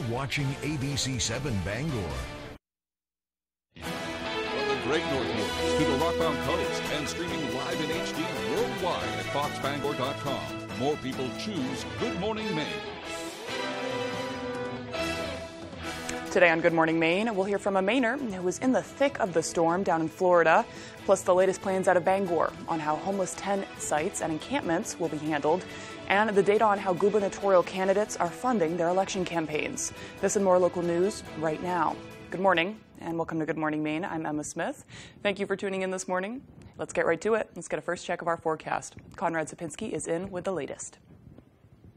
watching ABC7 Bangor. From the Great North Woods to the Rockbound Coast and streaming live in HD worldwide at foxbangor.com. More people choose Good Morning Maine. Today on Good Morning Maine, we'll hear from a Mainer who was in the thick of the storm down in Florida, plus the latest plans out of Bangor on how homeless tent sites and encampments will be handled, and the data on how gubernatorial candidates are funding their election campaigns. This and more local news right now. Good morning, and welcome to Good Morning Maine. I'm Emma Smith. Thank you for tuning in this morning. Let's get right to it. Let's get a first check of our forecast. Conrad Sapinski is in with the latest.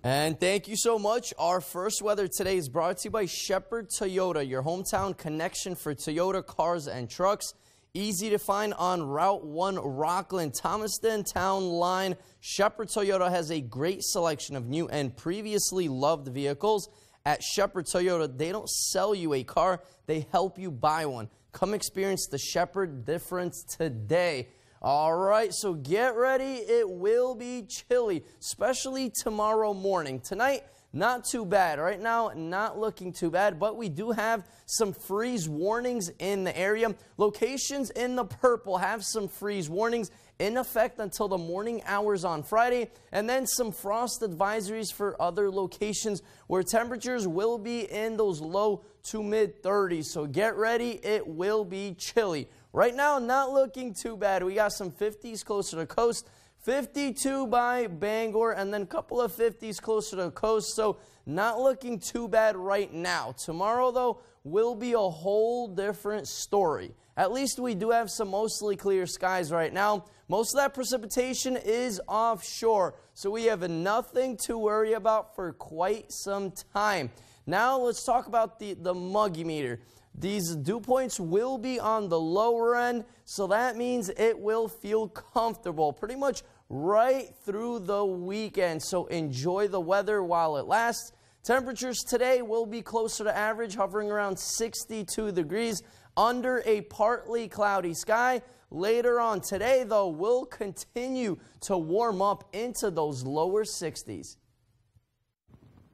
And thank you so much. Our first weather today is brought to you by Shepherd Toyota, your hometown connection for Toyota cars and trucks. Easy to find on Route 1 Rockland, Thomaston Town Line. Shepherd Toyota has a great selection of new and previously loved vehicles. At Shepherd Toyota, they don't sell you a car, they help you buy one. Come experience the Shepherd difference today. All right, so get ready. It will be chilly, especially tomorrow morning. Tonight, not too bad. Right now, not looking too bad, but we do have some freeze warnings in the area. Locations in the purple have some freeze warnings in effect until the morning hours on Friday, and then some frost advisories for other locations where temperatures will be in those low to mid 30s. So get ready. It will be chilly. Right now, not looking too bad. We got some 50s closer to the coast, 52 by Bangor, and then a couple of 50s closer to the coast. So not looking too bad right now. Tomorrow, though, will be a whole different story. At least we do have some mostly clear skies right now. Most of that precipitation is offshore, so we have nothing to worry about for quite some time. Now let's talk about the muggy meter. These dew points will be on the lower end, so that means it will feel comfortable pretty much right through the weekend. So enjoy the weather while it lasts. Temperatures today will be closer to average, hovering around 62 degrees under a partly cloudy sky. Later on today, though, we'll continue to warm up into those lower 60s.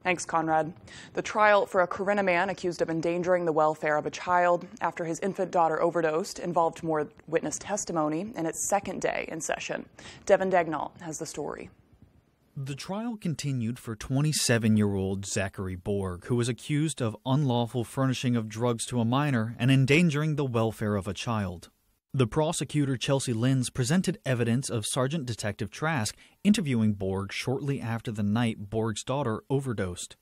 Thanks, Conrad. The trial for a Corinna man accused of endangering the welfare of a child after his infant daughter overdosed involved more witness testimony in its second day in session. Devin Dagnall has the story. The trial continued for 27-year-old Zachary Borg, who was accused of unlawful furnishing of drugs to a minor and endangering the welfare of a child. The prosecutor, Chelsea Linz, presented evidence of Sergeant Detective Trask interviewing Borg shortly after the night Borg's daughter overdosed.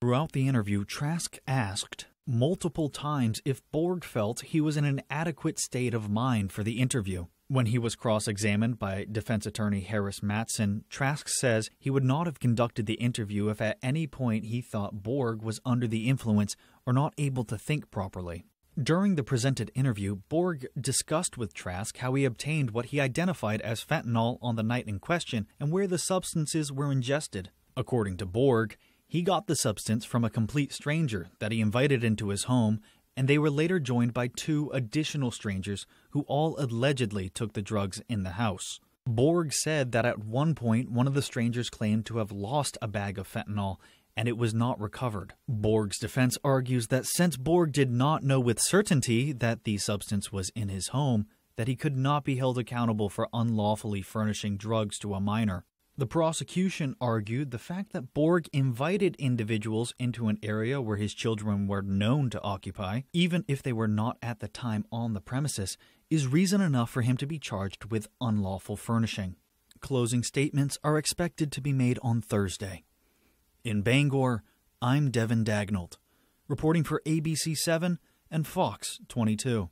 Throughout the interview, Trask asked multiple times if Borg felt he was in an adequate state of mind for the interview. When he was cross-examined by defense attorney Harris Matson, Trask says he would not have conducted the interview if at any point he thought Borg was under the influence or not able to think properly. During the presented interview, Borg discussed with Trask how he obtained what he identified as fentanyl on the night in question and where the substances were ingested. According to Borg, he got the substance from a complete stranger that he invited into his home, and they were later joined by 2 additional strangers who all allegedly took the drugs in the house. Borg said that at one point, one of the strangers claimed to have lost a bag of fentanyl, and it was not recovered. Borg's defense argues that since Borg did not know with certainty that the substance was in his home, that he could not be held accountable for unlawfully furnishing drugs to a minor. The prosecution argued the fact that Borg invited individuals into an area where his children were known to occupy, even if they were not at the time on the premises, is reason enough for him to be charged with unlawful furnishing. Closing statements are expected to be made on Thursday. In Bangor, I'm Devin Dagnall, reporting for ABC7 and Fox 22.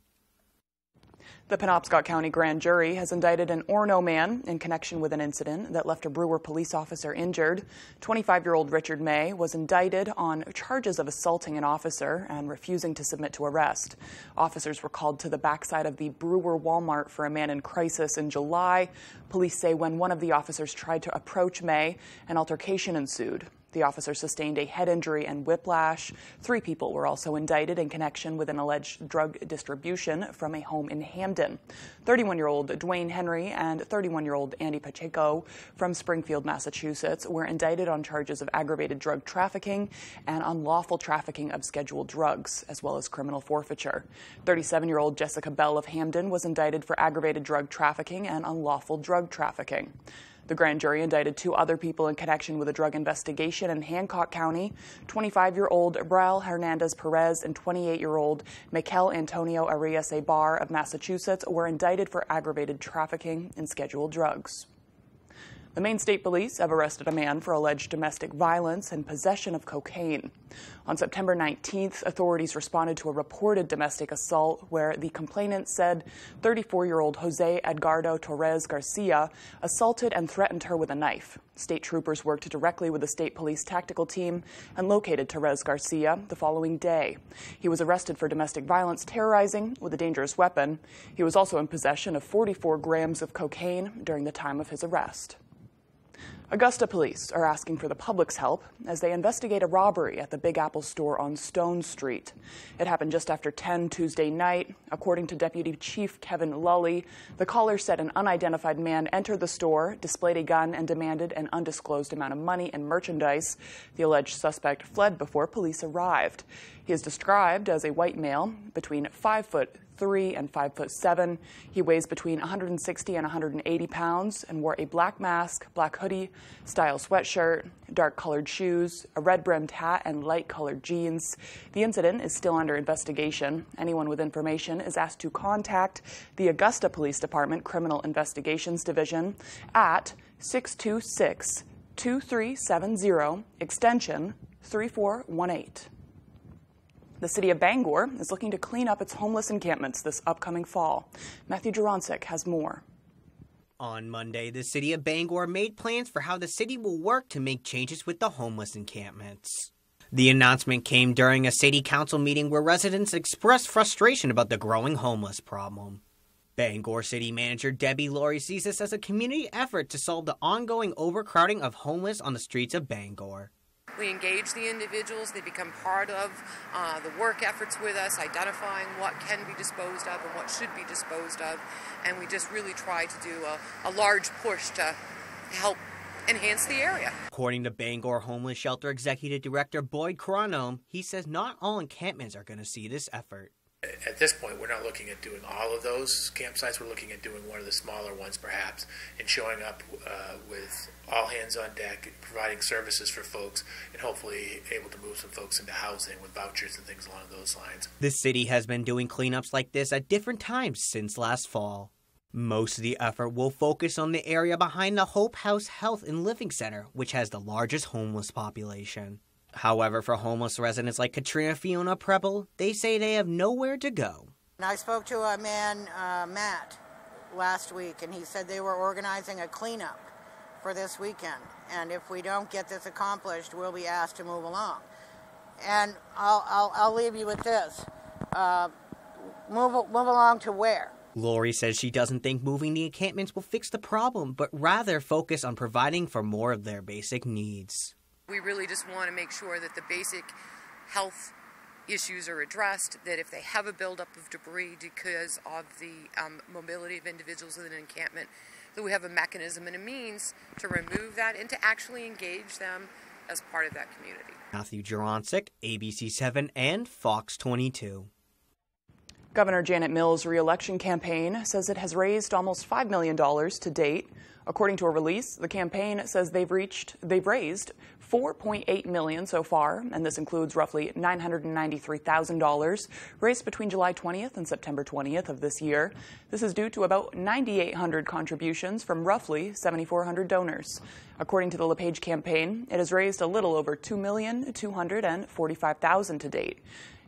The Penobscot County Grand Jury has indicted an Orono man in connection with an incident that left a Brewer police officer injured. 25-year-old Richard May was indicted on charges of assaulting an officer and refusing to submit to arrest. Officers were called to the backside of the Brewer Walmart for a man in crisis in July. Police say when one of the officers tried to approach May, an altercation ensued. The officer sustained a head injury and whiplash. 3 people were also indicted in connection with an alleged drug distribution from a home in Hamden. 31-year-old Dwayne Henry and 31-year-old Andy Pacheco from Springfield, Massachusetts, were indicted on charges of aggravated drug trafficking and unlawful trafficking of scheduled drugs, as well as criminal forfeiture. 37-year-old Jessica Bell of Hamden was indicted for aggravated drug trafficking and unlawful drug trafficking. The grand jury indicted 2 other people in connection with a drug investigation in Hancock County. 25-year-old Braille Hernandez Perez and 28-year-old Mikel Antonio Arias Ebar of Massachusetts were indicted for aggravated trafficking in scheduled drugs. The Maine State Police have arrested a man for alleged domestic violence and possession of cocaine. On September 19th, authorities responded to a reported domestic assault where the complainant said 34-year-old Jose Edgardo Torres Garcia assaulted and threatened her with a knife. State troopers worked directly with the state police tactical team and located Torres Garcia the following day. He was arrested for domestic violence terrorizing with a dangerous weapon. He was also in possession of 44 grams of cocaine during the time of his arrest. Augusta police are asking for the public's help as they investigate a robbery at the Big Apple store on Stone Street. It happened just after 10 Tuesday night. According to Deputy Chief Kevin Lully, the caller said an unidentified man entered the store, displayed a gun, and demanded an undisclosed amount of money and merchandise. The alleged suspect fled before police arrived. He is described as a white male between 5'3" and 5'7". He weighs between 160 and 180 pounds and wore a black mask, black hoodie, style sweatshirt, dark-colored shoes, a red-brimmed hat, and light-colored jeans. The incident is still under investigation. Anyone with information is asked to contact the Augusta Police Department Criminal Investigations Division at 626-2370, extension 3418. The city of Bangor is looking to clean up its homeless encampments this upcoming fall. Matthew Jurancic has more. On Monday, the city of Bangor made plans for how the city will work to make changes with the homeless encampments. The announcement came during a city council meeting where residents expressed frustration about the growing homeless problem. Bangor City Manager Debbie Laurie sees this as a community effort to solve the ongoing overcrowding of homeless on the streets of Bangor. We engage the individuals, they become part of the work efforts with us, identifying what can be disposed of and what should be disposed of, and we just really try to do a large push to help enhance the area. According to Bangor Homeless Shelter Executive Director Boyd Cronome, he says not all encampments are going to see this effort. At this point, we're not looking at doing all of those campsites. We're looking at doing one of the smaller ones, perhaps, and showing up with all hands on deck, providing services for folks, and hopefully able to move some folks into housing with vouchers and things along those lines. The city has been doing cleanups like this at different times since last fall. Most of the effort will focus on the area behind the Hope House Health and Living Center, which has the largest homeless population. However, for homeless residents like Katrina Fiona Preble, they say they have nowhere to go. I spoke to a man, Matt, last week, and he said they were organizing a cleanup for this weekend. And if we don't get this accomplished, we'll be asked to move along. And I'll leave you with this. Move along to where? Lori says she doesn't think moving the encampments will fix the problem, but rather focus on providing for more of their basic needs. We really just want to make sure that the basic health issues are addressed, that if they have a buildup of debris because of the mobility of individuals within an encampment, that we have a mechanism and a means to remove that and to actually engage them as part of that community. Matthew Jurancic, ABC7 and Fox 22. Governor Janet Mills' re-election campaign says it has raised almost $5 million to date. According to a release, the campaign says they've raised $4.8 million so far, and this includes roughly $993,000 raised between July 20th and September 20th of this year. This is due to about 9,800 contributions from roughly 7,400 donors. According to the LePage campaign, it has raised a little over $2,245,000 to date,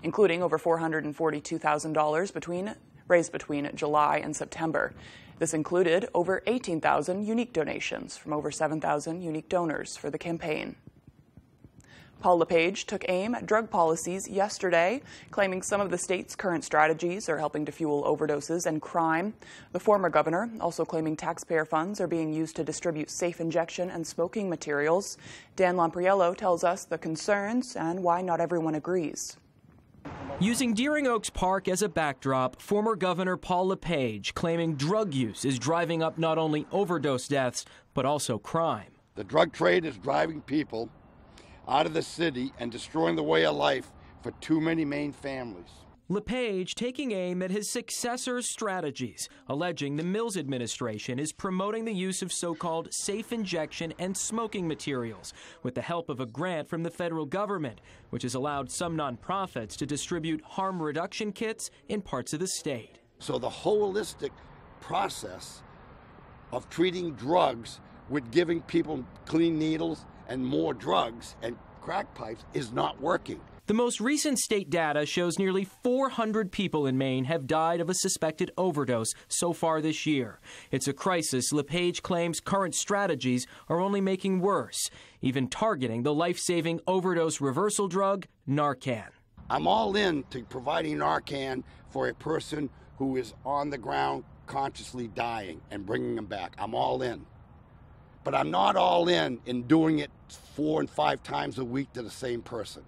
including over $442,000 raised between July and September. This included over 18,000 unique donations from over 7,000 unique donors for the campaign. Paul LePage took aim at drug policies yesterday, claiming some of the state's current strategies are helping to fuel overdoses and crime. The former governor also claiming taxpayer funds are being used to distribute safe injection and smoking materials. Dan Lampriello tells us the concerns and why not everyone agrees. Using Deering Oaks Park as a backdrop, former Governor Paul LePage claiming drug use is driving up not only overdose deaths, but also crime. The drug trade is driving people out of the city and destroying the way of life for too many Maine families. LePage taking aim at his successor's strategies, alleging the Mills administration is promoting the use of so-called safe injection and smoking materials with the help of a grant from the federal government, which has allowed some nonprofits to distribute harm reduction kits in parts of the state. So the holistic process of treating drugs with giving people clean needles and more drugs and crack pipes is not working. The most recent state data shows nearly 400 people in Maine have died of a suspected overdose so far this year. It's a crisis LePage claims current strategies are only making worse, even targeting the life-saving overdose reversal drug, Narcan. I'm all in to providing Narcan for a person who is on the ground consciously dying and bringing them back. I'm all in. But I'm not all in doing it 4 and 5 times a week to the same person.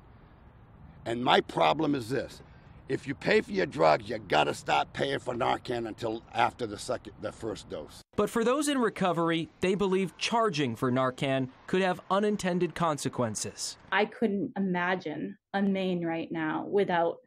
And my problem is this: if you pay for your drugs, you gotta stop paying for Narcan until after the first dose. But for those in recovery, they believe charging for Narcan could have unintended consequences. I couldn't imagine a Maine right now without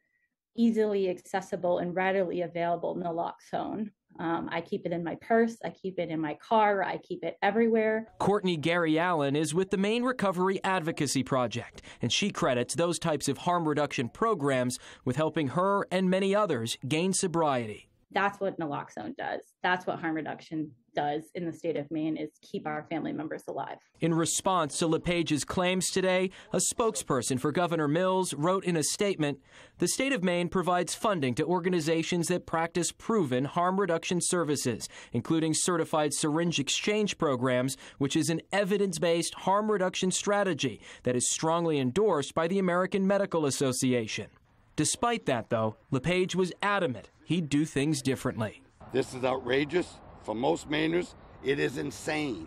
easily accessible and readily available naloxone. I keep it in my purse, I keep it in my car, I keep it everywhere. Courtney Gary Allen is with the Maine Recovery Advocacy Project, and she credits those types of harm reduction programs with helping her and many others gain sobriety. That's what naloxone does. That's what harm reduction does in the state of Maine, is keep our family members alive. In response to LePage's claims today, a spokesperson for Governor Mills wrote in a statement, "The state of Maine provides funding to organizations that practice proven harm reduction services, including certified syringe exchange programs, which is an evidence-based harm reduction strategy that is strongly endorsed by the American Medical Association." Despite that, though, LePage was adamant he'd do things differently. This is outrageous. For most Mainers, it is insane.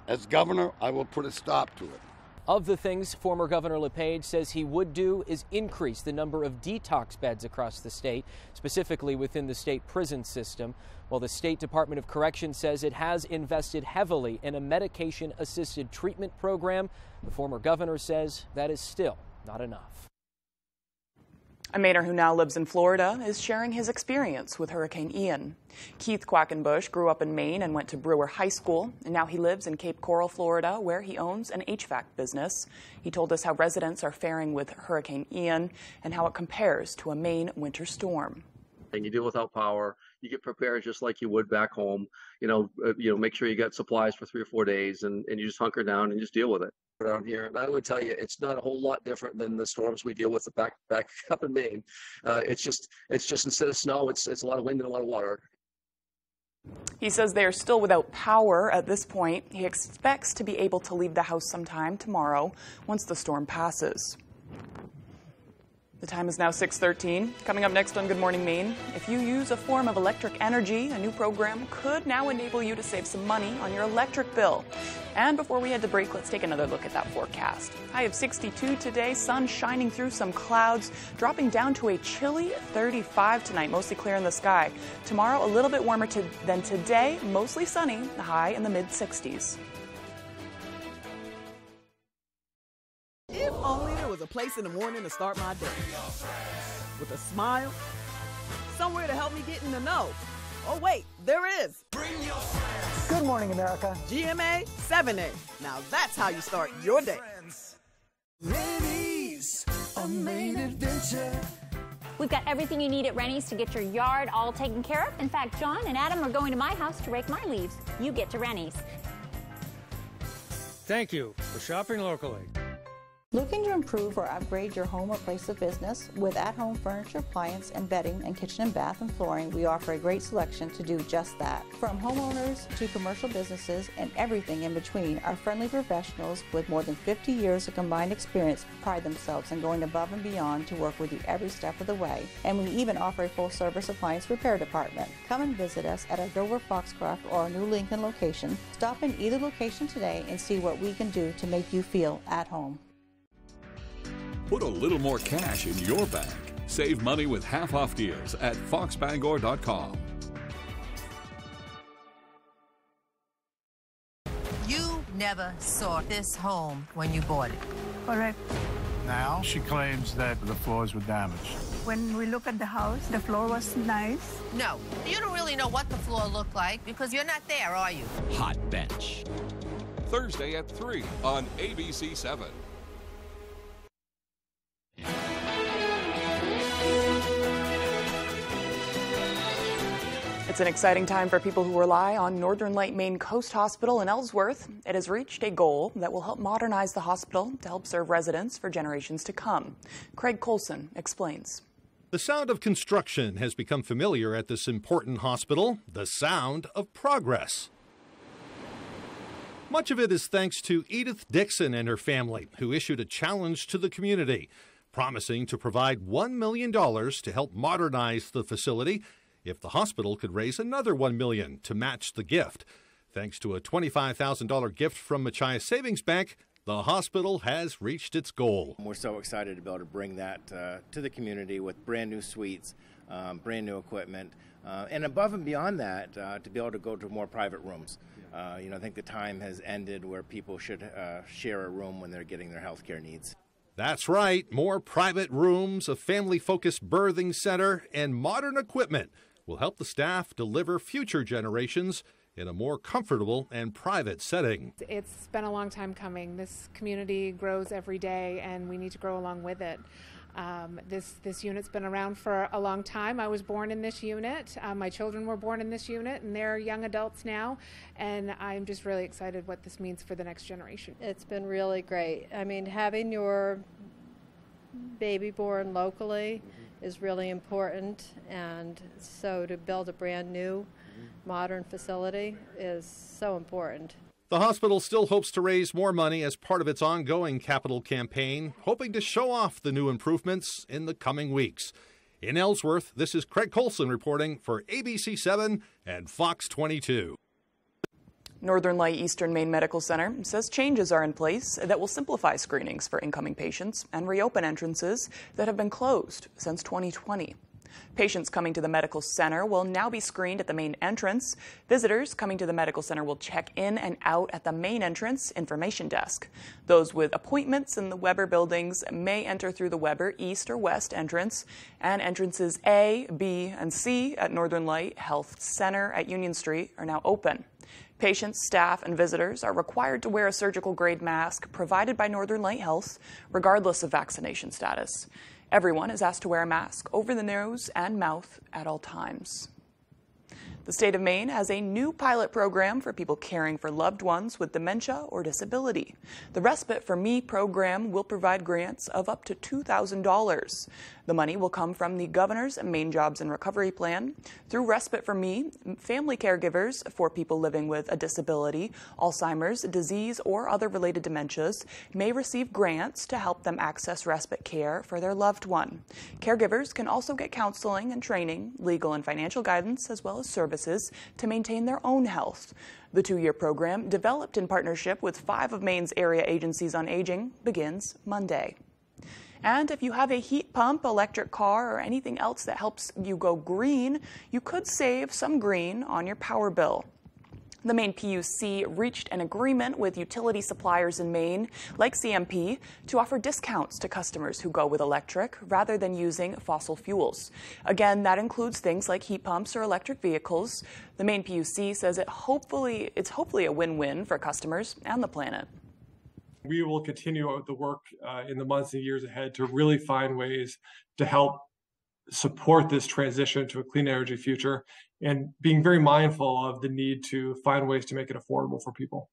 As governor, I will put a stop to it. Of the things former Governor LePage says he would do is increase the number of detox beds across the state, specifically within the state prison system, while the State Department of Corrections says it has invested heavily in a medication-assisted treatment program. The former governor says that is still not enough. A Mainer who now lives in Florida is sharing his experience with Hurricane Ian. Keith Quackenbush grew up in Maine and went to Brewer High School, and now he lives in Cape Coral, Florida, where he owns an HVAC business. He told us how residents are faring with Hurricane Ian and how it compares to a Maine winter storm. And you deal without power. You get prepared just like you would back home. Make sure you got supplies for 3 or 4 days, and you just hunker down and just deal with it. Down here, and I would tell you, it's not a whole lot different than the storms we deal with back up in Maine. It's just instead of snow, it's a lot of wind and a lot of water. He says they are still without power at this point. He expects to be able to leave the house sometime tomorrow once the storm passes. The time is now 6:13. Coming up next on Good Morning Maine, if you use a form of electric energy, a new program could now enable you to save some money on your electric bill. And before we head to break, let's take another look at that forecast. High of 62 today, sun shining through some clouds, dropping down to a chilly 35 tonight, mostly clear in the sky. Tomorrow, a little bit warmer than today, mostly sunny, the high in the mid-60s. If only there was a place in the morning to start my day. With a smile, somewhere to help me get in the know. Oh wait, there is. Good morning, America. GMA 7A. Now that's how you start your day. Rennie's, a Maine adventure. We've got everything you need at Rennie's to get your yard all taken care of. In fact, John and Adam are going to my house to rake my leaves. You get to Rennie's. Thank you for shopping locally. Looking to improve or upgrade your home or place of business? With at-home furniture, appliance, and bedding, and kitchen and bath and flooring, we offer a great selection to do just that. From homeowners to commercial businesses and everything in between, our friendly professionals with more than 50 years of combined experience pride themselves in going above and beyond to work with you every step of the way. And we even offer a full-service appliance repair department. Come and visit us at our Dover Foxcroft or our new Lincoln location. Stop in either location today and see what we can do to make you feel at home. Put a little more cash in your bank. Save money with half-off deals at foxbangor.com. You never saw this home when you bought it. Correct. Now she claims that the floors were damaged. When we look at the house, the floor was nice. No, you don't really know what the floor looked like because you're not there, are you? Hot Bench. Thursday at 3 on ABC 7. It's an exciting time for people who rely on Northern Light Maine Coast Hospital in Ellsworth. It has reached a goal that will help modernize the hospital to help serve residents for generations to come. Craig Colson explains. The sound of construction has become familiar at this important hospital, the sound of progress. Much of it is thanks to Edith Dixon and her family, who issued a challenge to the community, promising to provide $1 million to help modernize the facility if the hospital could raise another $1 million to match the gift. Thanks to a $25,000 gift from Machias Savings Bank, the hospital has reached its goal. We're so excited to be able to bring that to the community with brand new suites, brand new equipment, and above and beyond that, to be able to go to more private rooms. I think the time has ended where people should share a room when they're getting their health care needs. That's right, more private rooms, a family-focused birthing center, and modern equipment will help the staff deliver future generations in a more comfortable and private setting. It's been a long time coming. This community grows every day, and we need to grow along with it. This unit's been around for a long time. I was born in this unit. My children were born in this unit, and they're young adults now, and I'm just really excited what this means for the next generation. It's been really great. I mean, having your baby born locally is really important, and so to build a brand new modern facility is so important. The hospital still hopes to raise more money as part of its ongoing capital campaign, hoping to show off the new improvements in the coming weeks. In Ellsworth, this is Craig Colson reporting for ABC 7 and Fox 22. Northern Light Eastern Maine Medical Center says changes are in place that will simplify screenings for incoming patients and reopen entrances that have been closed since 2020. Patients coming to the medical center will now be screened at the main entrance. Visitors coming to the medical center will check in and out at the main entrance information desk. Those with appointments in the Weber buildings may enter through the Weber East or West entrance, and entrances A, B, and C at Northern Light Health Center at Union Street are now open. Patients, staff, and visitors are required to wear a surgical-grade mask provided by Northern Light Health, regardless of vaccination status. Everyone is asked to wear a mask over the nose and mouth at all times. The state of Maine has a new pilot program for people caring for loved ones with dementia or disability. The Respite for Me program will provide grants of up to $2,000. The money will come from the Governor's Maine Jobs and Recovery Plan. Through Respite for Me, family caregivers for people living with a disability, Alzheimer's disease, or other related dementias may receive grants to help them access respite care for their loved one. Caregivers can also get counseling and training, legal and financial guidance, as well as services to maintain their own health. The 2-year program, developed in partnership with 5 of Maine's area agencies on aging, begins Monday. And if you have a heat pump, electric car, or anything else that helps you go green, you could save some green on your power bill. The Maine PUC reached an agreement with utility suppliers in Maine, like CMP, to offer discounts to customers who go with electric rather than using fossil fuels. Again, that includes things like heat pumps or electric vehicles. The Maine PUC says it's hopefully a win-win for customers and the planet. We will continue the work in the months and years ahead to really find ways to help support this transition to a clean energy future, and being very mindful of the need to find ways to make it affordable for people.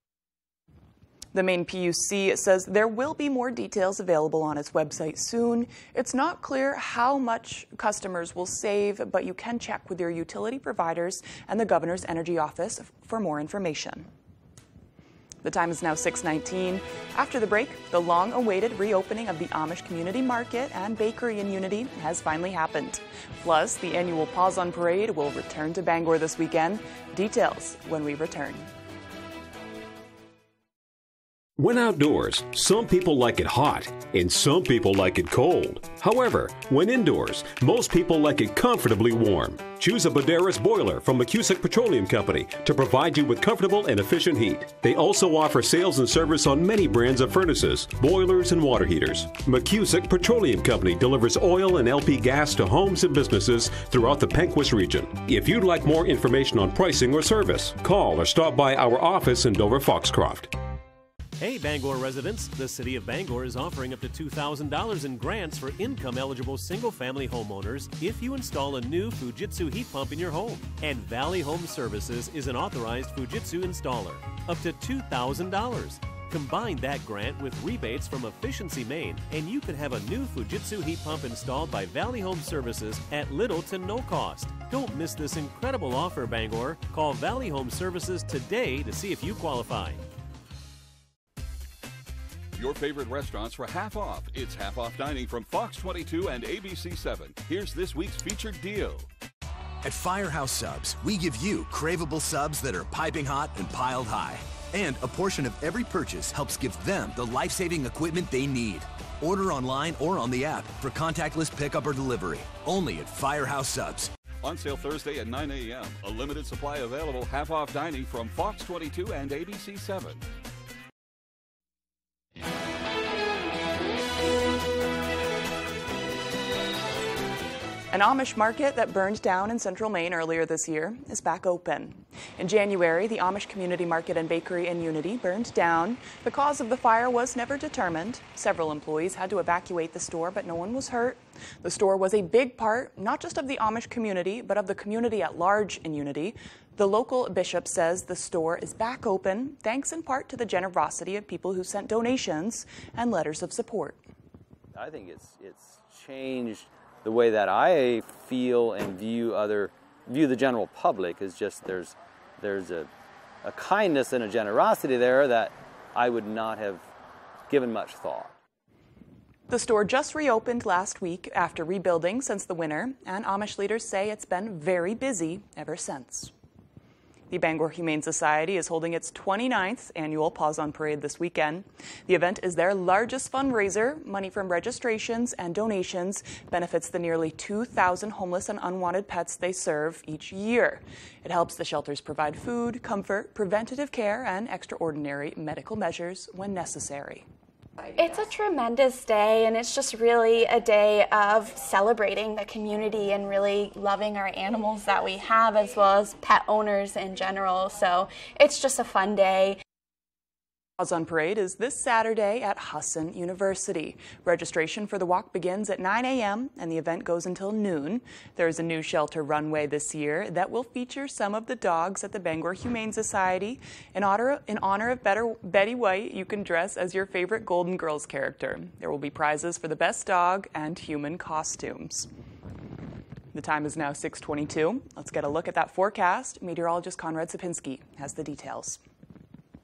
The Maine PUC says there will be more details available on its website soon. It's not clear how much customers will save, but you can check with your utility providers and the Governor's Energy Office for more information. The time is now 6:19. After the break, the long-awaited reopening of the Amish Community Market and Bakery in Unity has finally happened. Plus, the annual Pause on Parade will return to Bangor this weekend. Details when we return. When outdoors, some people like it hot and some people like it cold. However, when indoors, most people like it comfortably warm. Choose a Boderas boiler from McCusick Petroleum Company to provide you with comfortable and efficient heat. They also offer sales and service on many brands of furnaces, boilers, and water heaters. McCusick Petroleum Company delivers oil and LP gas to homes and businesses throughout the Pequot region. If you'd like more information on pricing or service, call or stop by our office in Dover-Foxcroft. Hey Bangor residents, the City of Bangor is offering up to $2,000 in grants for income-eligible single-family homeowners if you install a new Fujitsu heat pump in your home. And Valley Home Services is an authorized Fujitsu installer. Up to $2,000. Combine that grant with rebates from Efficiency Maine, and you could have a new Fujitsu heat pump installed by Valley Home Services at little to no cost. Don't miss this incredible offer, Bangor. Call Valley Home Services today to see if you qualify. Your favorite restaurants for half off. It's half off dining from Fox 22 and ABC 7. Here's this week's featured deal. At Firehouse Subs, we give you craveable subs that are piping hot and piled high. And a portion of every purchase helps give them the life-saving equipment they need. Order online or on the app for contactless pickup or delivery. Only at Firehouse Subs. On sale Thursday at 9 a.m. A limited supply available half off dining from Fox 22 and ABC 7. An Amish market that burned down in central Maine earlier this year is back open. In January, the Amish Community Market and Bakery in Unity burned down. The cause of the fire was never determined. Several employees had to evacuate the store, but no one was hurt. The store was a big part, not just of the Amish community, but of the community at large in Unity. The local bishop says the store is back open, thanks in part to the generosity of people who sent donations and letters of support. I think it's changed the way that I feel and view the general public. Is just there's a kindness and a generosity there that I would not have given much thought. The store just reopened last week after rebuilding since the winter, and Amish leaders say it's been very busy ever since. The Bangor Humane Society is holding its 29th annual Pause on Parade this weekend. The event is their largest fundraiser. Money from registrations and donations benefits the nearly 2,000 homeless and unwanted pets they serve each year. It helps the shelters provide food, comfort, preventative care, and extraordinary medical measures when necessary. It's a tremendous day, and it's just really a day of celebrating the community and really loving our animals that we have, as well as pet owners in general. So it's just a fun day. Pause on Parade is this Saturday at Husson University. Registration for the walk begins at 9 a.m. and the event goes until noon. There is a new shelter runway this year that will feature some of the dogs at the Bangor Humane Society. In honor of Betty White, you can dress as your favorite Golden Girls character. There will be prizes for the best dog and human costumes. The time is now 6:22. Let's get a look at that forecast. Meteorologist Conrad Sapinski has the details.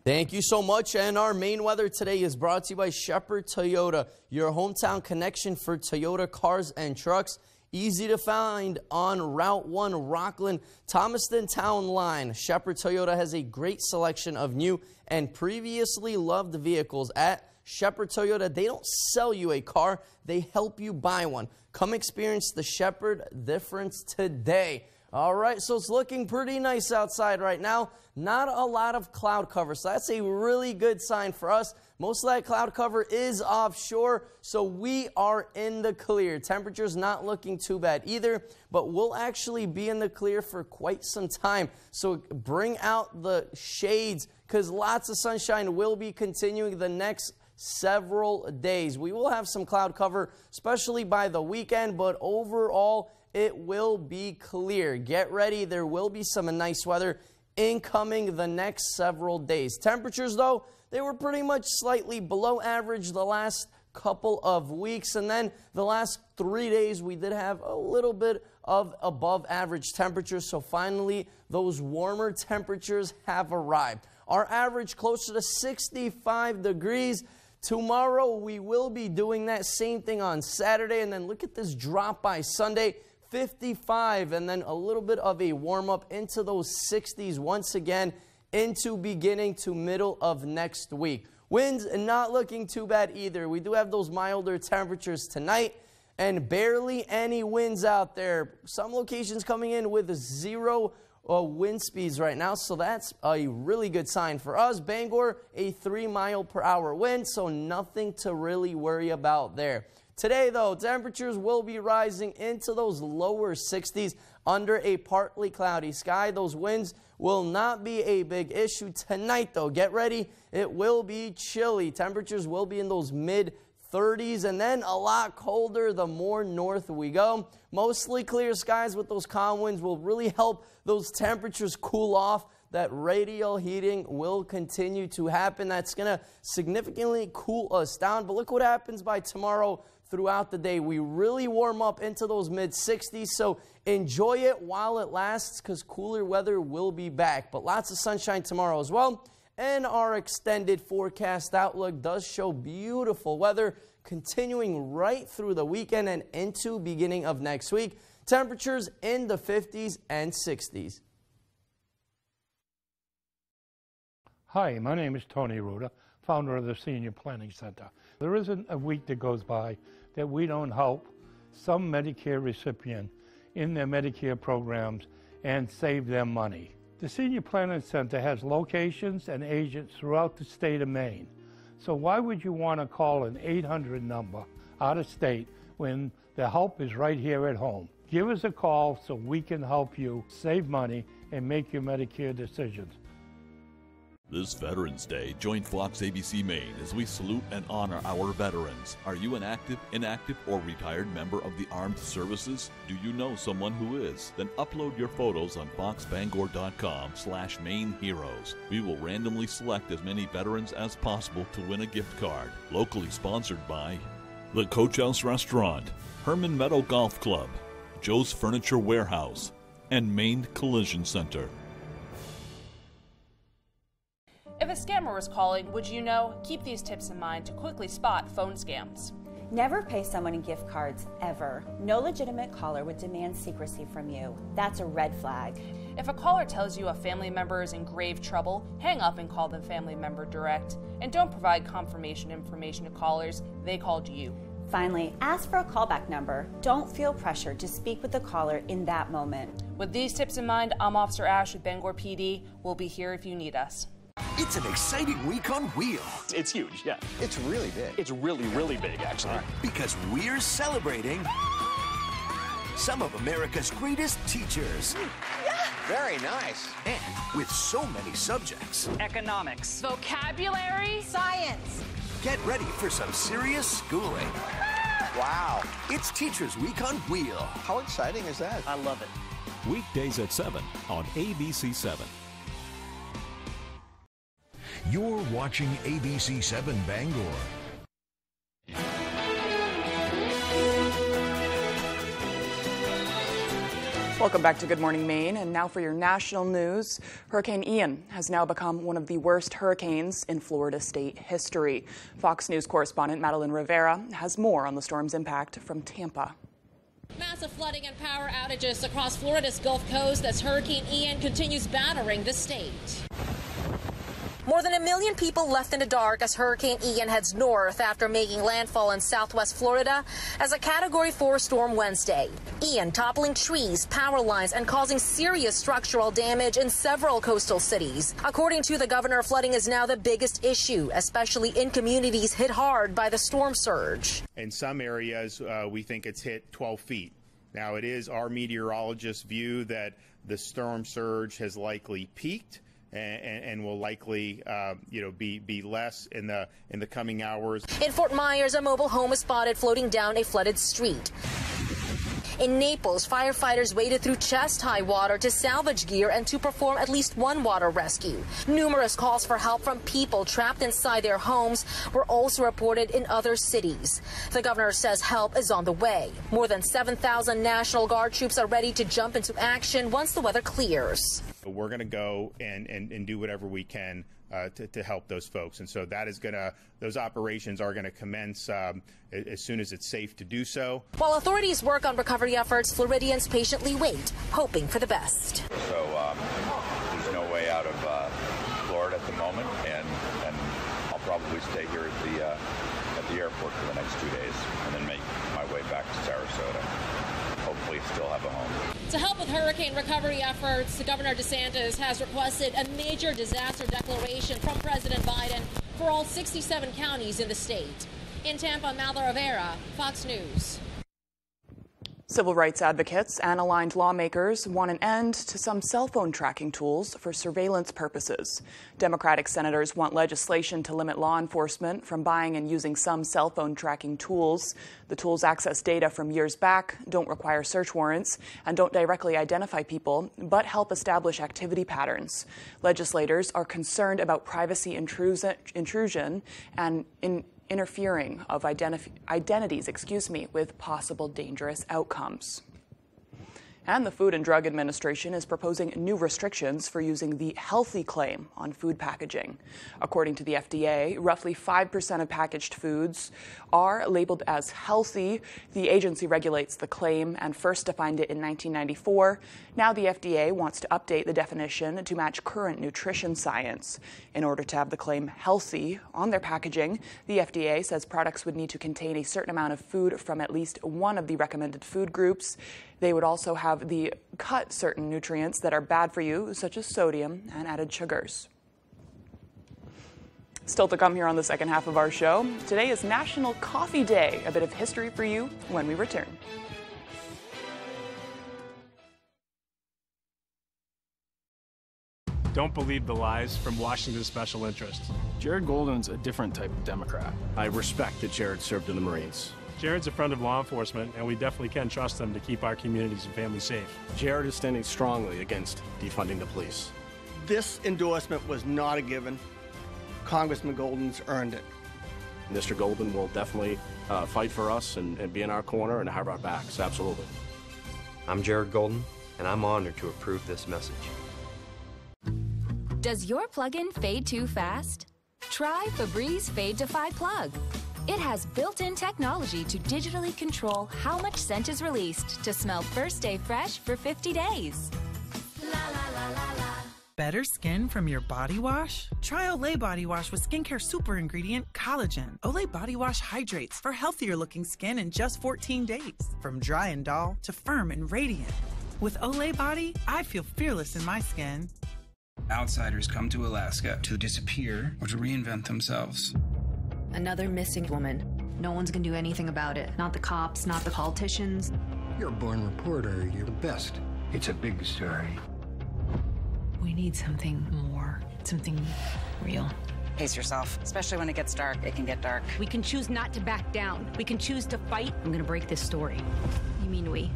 Thank you so much, and our main weather today is brought to you by Shepherd Toyota, your hometown connection for Toyota cars and trucks. Easy to find on Route 1 Rockland Thomaston Town line. Shepherd Toyota has a great selection of new and previously loved vehicles. At Shepherd Toyota, they don't sell you a car, they help you buy one. Come experience the Shepherd difference today. All right, so it's looking pretty nice outside right now. Not a lot of cloud cover, so that's a really good sign for us. Most of that cloud cover is offshore, so we are in the clear. Temperatures not looking too bad either, but we'll actually be in the clear for quite some time. So bring out the shades, because lots of sunshine will be continuing the next several days. We will have some cloud cover, especially by the weekend, but overall, it will be clear. Get ready. There will be some nice weather incoming the next several days. Temperatures, though, they were pretty much slightly below average the last couple of weeks, and then the last 3 days we did have a little bit of above average temperatures, so finally those warmer temperatures have arrived. Our average closer to 65 degrees. Tomorrow we will be doing that same thing on Saturday, and then look at this drop by Sunday, 55, and then a little bit of a warm up into those 60s once again into beginning to middle of next week. Winds not looking too bad either. We do have those milder temperatures tonight and barely any winds out there. Some locations coming in with 0 wind speeds right now, so that's a really good sign for us. Bangor, a 3-mile-per-hour wind, so nothing to really worry about there. Today, though, temperatures will be rising into those lower 60s under a partly cloudy sky. Those winds will not be a big issue tonight, though. Get ready. It will be chilly. Temperatures will be in those mid-30s, and then a lot colder the more north we go. Mostly clear skies with those calm winds will really help those temperatures cool off. That radial heating will continue to happen. That's going to significantly cool us down. But look what happens by tomorrow throughout the day. We really warm up into those mid-60s, so enjoy it while it lasts because cooler weather will be back. But lots of sunshine tomorrow as well. And our extended forecast outlook does show beautiful weather continuing right through the weekend and into beginning of next week. Temperatures in the 50s and 60s. Hi, my name is Tony Ruda, founder of the Senior Planning Center. There isn't a week that goes by that we don't help some Medicare recipient in their Medicare programs and save them money. The Senior Planning Center has locations and agents throughout the state of Maine. So why would you want to call an 800 number out of state when the help is right here at home? Give us a call so we can help you save money and make your Medicare decisions. This Veterans Day, join Fox ABC Maine as we salute and honor our veterans. Are you an active, inactive, or retired member of the armed services? Do you know someone who is? Then upload your photos on foxbangor.com/Maine Heroes. We will randomly select as many veterans as possible to win a gift card. Locally sponsored by the Coach House Restaurant, Herman Meadow Golf Club, Joe's Furniture Warehouse, and Maine Collision Center. If a scammer was calling, would you know? Keep these tips in mind to quickly spot phone scams. Never pay someone in gift cards, ever. No legitimate caller would demand secrecy from you. That's a red flag. If a caller tells you a family member is in grave trouble, hang up and call the family member direct. And don't provide confirmation information to callers. They called you. Finally, ask for a callback number. Don't feel pressured to speak with the caller in that moment. With these tips in mind, I'm Officer Ash with Bangor PD. We'll be here if you need us. It's an exciting week on Wheel. It's huge, yeah. It's really big. It's really, really big, actually. Because we're celebrating some of America's greatest teachers. Yeah. Very nice. And with so many subjects. Economics. Vocabulary. Science. Get ready for some serious schooling. Wow. It's Teachers Week on Wheel. How exciting is that? I love it. Weekdays at 7 on ABC 7. You're watching ABC 7 Bangor. Welcome back to Good Morning Maine, and now for your national news. Hurricane Ian has now become one of the worst hurricanes in Florida state history. Fox News correspondent Madeline Rivera has more on the storm's impact from Tampa. Massive flooding and power outages across Florida's Gulf Coast as Hurricane Ian continues battering the state. More than 1 million people left in the dark as Hurricane Ian heads north after making landfall in southwest Florida as a Category 4 storm Wednesday. Ian toppling trees, power lines, and causing serious structural damage in several coastal cities. According to the governor, flooding is now the biggest issue, especially in communities hit hard by the storm surge. In some areas, we think it's hit 12 feet. Now, it is our meteorologists' view that the storm surge has likely peaked and will likely, be less in the coming hours. In Fort Myers, a mobile home is spotted floating down a flooded street. In Naples, firefighters waded through chest-high water to salvage gear and to perform at least one water rescue. Numerous calls for help from people trapped inside their homes were also reported in other cities. The governor says help is on the way. More than 7,000 National Guard troops are ready to jump into action once the weather clears. We're going to go and do whatever we can to help those folks. And so that is those operations are going to commence as soon as it's safe to do so. While authorities work on recovery efforts, Floridians patiently wait, hoping for the best. So there's no way out of Florida at the moment, and I'll probably stay here at the airport for the next 2 days and then make my way back to Sarasota. Hopefully still have a home. To help with hurricane recovery efforts, Governor DeSantis has requested a major disaster declaration from President Biden for all 67 counties in the state. In Tampa, Malva Rivera, Fox News. Civil rights advocates and aligned lawmakers want an end to some cell phone tracking tools for surveillance purposes. Democratic senators want legislation to limit law enforcement from buying and using some cell phone tracking tools. The tools access data from years back, don't require search warrants, and don't directly identify people, but help establish activity patterns. Legislators are concerned about privacy intrusion and interfering of identities, with possible dangerous outcomes. And the Food and Drug Administration is proposing new restrictions for using the healthy claim on food packaging. According to the FDA, roughly 5% of packaged foods are labeled as healthy. The agency regulates the claim and first defined it in 1994. Now the FDA wants to update the definition to match current nutrition science. In order to have the claim healthy on their packaging, the FDA says products would need to contain a certain amount of food from at least one of the recommended food groups. They would also have the cut certain nutrients that are bad for you, such as sodium and added sugars. Still to come here on the second half of our show, today is National Coffee Day. A bit of history for you when we return. Don't believe the lies from Washington's special interests. Jared Golden's a different type of Democrat. I respect that Jared served in the Marines. Jared's a friend of law enforcement, and we definitely can trust him to keep our communities and families safe. Jared is standing strongly against defunding the police. This endorsement was not a given. Congressman Golden's earned it. Mr. Golden will definitely fight for us and be in our corner and have our backs, absolutely. I'm Jared Golden, and I'm honored to approve this message. Does your plug-in fade too fast? Try Febreze Fade to Fi Plug. It has built-in technology to digitally control how much scent is released to smell first day fresh for 50 days. La, la, la, la, la. Better skin from your body wash? Try Olay Body Wash with skincare super ingredient collagen. Olay Body Wash hydrates for healthier looking skin in just 14 days. From dry and dull to firm and radiant. With Olay Body, I feel fearless in my skin. Outsiders come to Alaska to disappear or to reinvent themselves. Another missing woman. No one's gonna do anything about it. Not the cops, not the politicians. You're a born reporter. You're the best. It's a big story. We need something more. Something real. Pace yourself. Especially when it gets dark. It can get dark. We can choose not to back down. We can choose to fight. I'm gonna break this story. You mean we?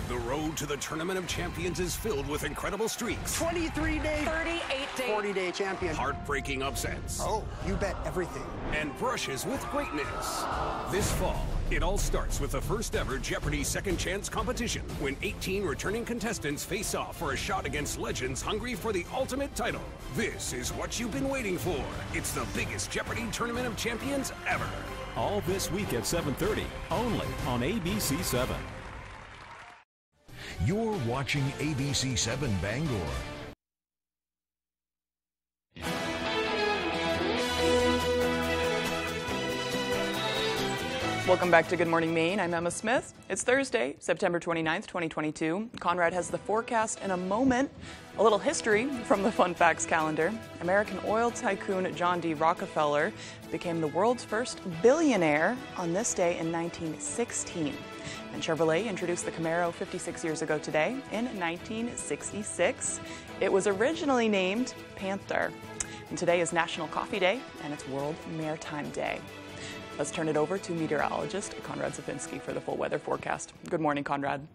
The road to the Tournament of Champions is filled with incredible streaks. 23 days. 38 days. 40-day champion. Heartbreaking upsets. Oh, you bet everything. And brushes with greatness. This fall, it all starts with the first ever Jeopardy! Second Chance competition, when 18 returning contestants face off for a shot against legends hungry for the ultimate title. This is what you've been waiting for. It's the biggest Jeopardy! Tournament of Champions ever. All this week at 7:30, only on ABC7. You're watching ABC7 Bangor. Welcome back to Good Morning Maine. I'm Emma Smith. It's Thursday, September 29th, 2022. Conrad has the forecast in a moment. A little history from the Fun Facts calendar. American oil tycoon John D. Rockefeller became the world's first billionaire on this day in 1916. And Chevrolet introduced the Camaro 56 years ago today in 1966. It was originally named Panther. And today is National Coffee Day and it's World Maritime Day. Let's turn it over to meteorologist Conrad Sapinski for the full weather forecast. Good morning, Conrad.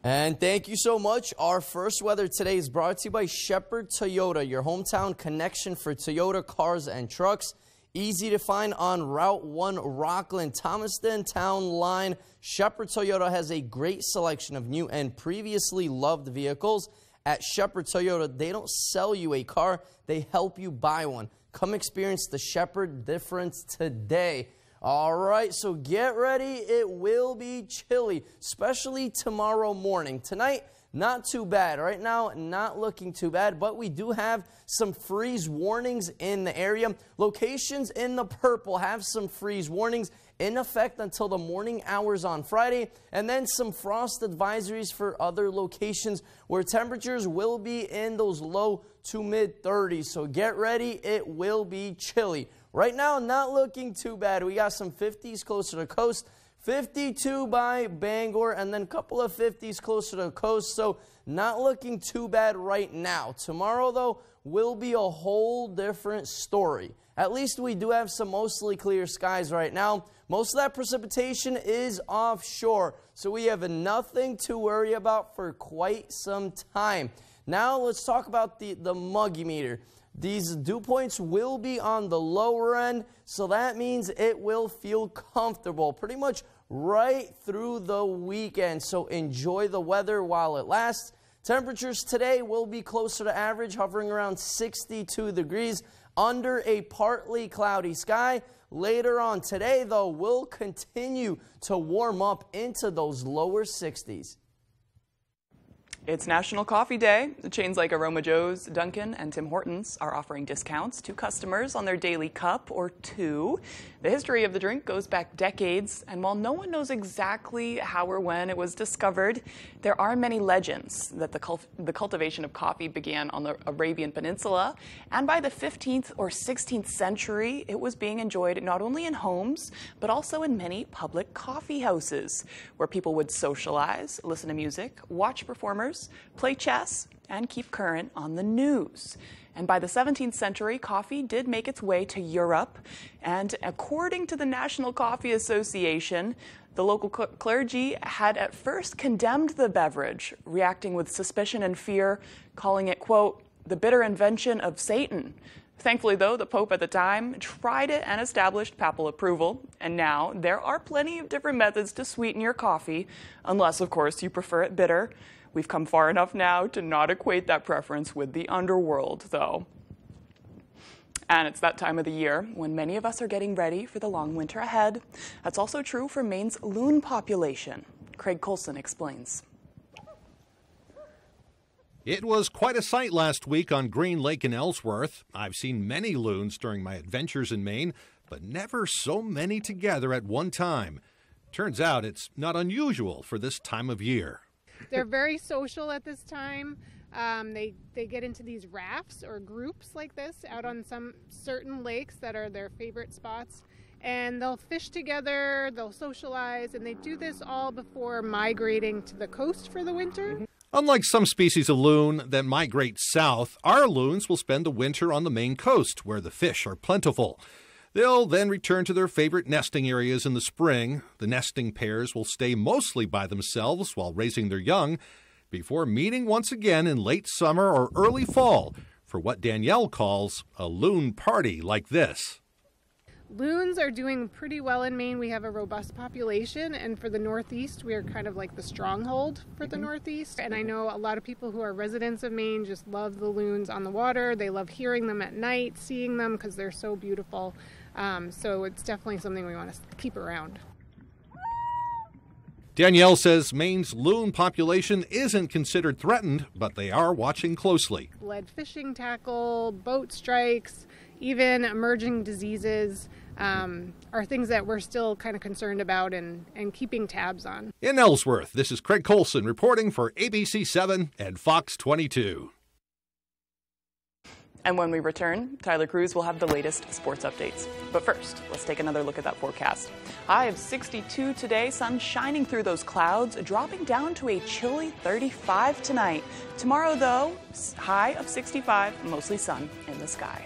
And thank you so much. Our first weather today is brought to you by Shepherd Toyota, your hometown connection for Toyota cars and trucks. Easy to find on Route 1 Rockland, Thomaston Town Line. Shepherd Toyota has a great selection of new and previously loved vehicles. At Shepherd Toyota, they don't sell you a car, they help you buy one. Come experience the Shepherd difference today. All right, so get ready. It will be chilly, especially tomorrow morning. Tonight, not too bad. Right now, not looking too bad, but we do have some freeze warnings in the area. Locations in the purple have some freeze warnings in effect until the morning hours on Friday, and then some frost advisories for other locations where temperatures will be in those low to mid 30s. So get ready, it will be chilly. Right now, not looking too bad. We got some 50s closer to the coast, 52 by Bangor, and then a couple of 50s closer to the coast, so not looking too bad right now. Tomorrow, though, will be a whole different story. At least we do have some mostly clear skies right now. Most of that precipitation is offshore, so we have nothing to worry about for quite some time. Now let's talk about the muggy meter. These dew points will be on the lower end, so that means it will feel comfortable pretty much right through the weekend. So enjoy the weather while it lasts. Temperatures today will be closer to average, hovering around 62 degrees under a partly cloudy sky. Later on today, though, we'll continue to warm up into those lower 60s. It's National Coffee Day. Chains like Aroma Joe's, Dunkin', and Tim Hortons are offering discounts to customers on their daily cup or two. The history of the drink goes back decades, and while no one knows exactly how or when it was discovered, there are many legends that the cultivation of coffee began on the Arabian Peninsula, and by the 15th or 16th century, it was being enjoyed not only in homes, but also in many public coffee houses, where people would socialize, listen to music, watch performers, play chess, and keep current on the news. And by the 17th century, coffee did make its way to Europe. And according to the National Coffee Association, the local clergy had at first condemned the beverage, reacting with suspicion and fear, calling it, quote, the bitter invention of Satan. Thankfully, though, the Pope at the time tried it and established papal approval. And now there are plenty of different methods to sweeten your coffee, unless, of course, you prefer it bitter. We've come far enough now to not equate that preference with the underworld, though. And it's that time of the year when many of us are getting ready for the long winter ahead. That's also true for Maine's loon population. Craig Coulson explains. It was quite a sight last week on Green Lake in Ellsworth. I've seen many loons during my adventures in Maine, but never so many together at one time. Turns out it's not unusual for this time of year. They're very social at this time. They get into these rafts or groups like this out on some certain lakes that are their favorite spots. And they'll fish together, they'll socialize, and they do this all before migrating to the coast for the winter. Unlike some species of loon that migrate south, our loons will spend the winter on the Maine coast, where the fish are plentiful. They'll then return to their favorite nesting areas in the spring. The nesting pairs will stay mostly by themselves while raising their young, before meeting once again in late summer or early fall for what Danielle calls a loon party like this. Loons are doing pretty well in Maine. We have a robust population, and for the Northeast, we are kind of like the stronghold for the Northeast. And I know a lot of people who are residents of Maine just love the loons on the water. They love hearing them at night, seeing them because they're so beautiful. So it's definitely something we want to keep around. Danielle says Maine's loon population isn't considered threatened, but they are watching closely. Lead fishing tackle, boat strikes, even emerging diseases are things that we're still kind of concerned about and keeping tabs on. In Ellsworth, this is Craig Coulson reporting for ABC7 and Fox 22. And when we return, Tyler Cruz will have the latest sports updates. But first, let's take another look at that forecast. High of 62 today, sun shining through those clouds, dropping down to a chilly 35 tonight. Tomorrow, though, high of 65, mostly sun in the sky.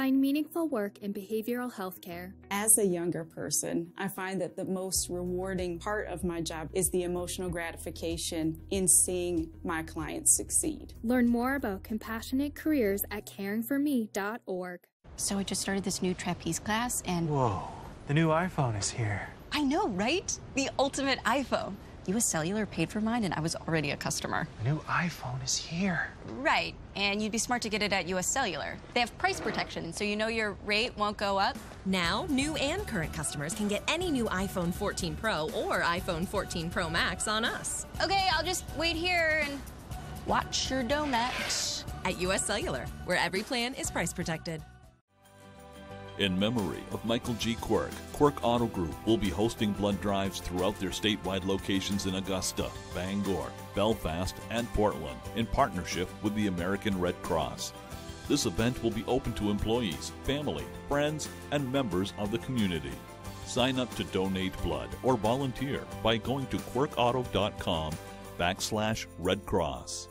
Find meaningful work in behavioral health care. As a younger person, I find that the most rewarding part of my job is the emotional gratification in seeing my clients succeed. Learn more about compassionate careers at caringforme.org. So I just started this new trapeze class and... Whoa, the new iPhone is here. I know, right? The ultimate iPhone. US Cellular paid for mine and I was already a customer. The new iPhone is here. Right, and you'd be smart to get it at US Cellular. They have price protection, so you know your rate won't go up. Now, new and current customers can get any new iPhone 14 Pro or iPhone 14 Pro Max on us. Okay, I'll just wait here and watch your donut. At US Cellular, where every plan is price protected. In memory of Michael G. Quirk, Quirk Auto Group will be hosting blood drives throughout their statewide locations in Augusta, Bangor, Belfast, and Portland in partnership with the American Red Cross. This event will be open to employees, family, friends, and members of the community. Sign up to donate blood or volunteer by going to quirkauto.com/Red Cross.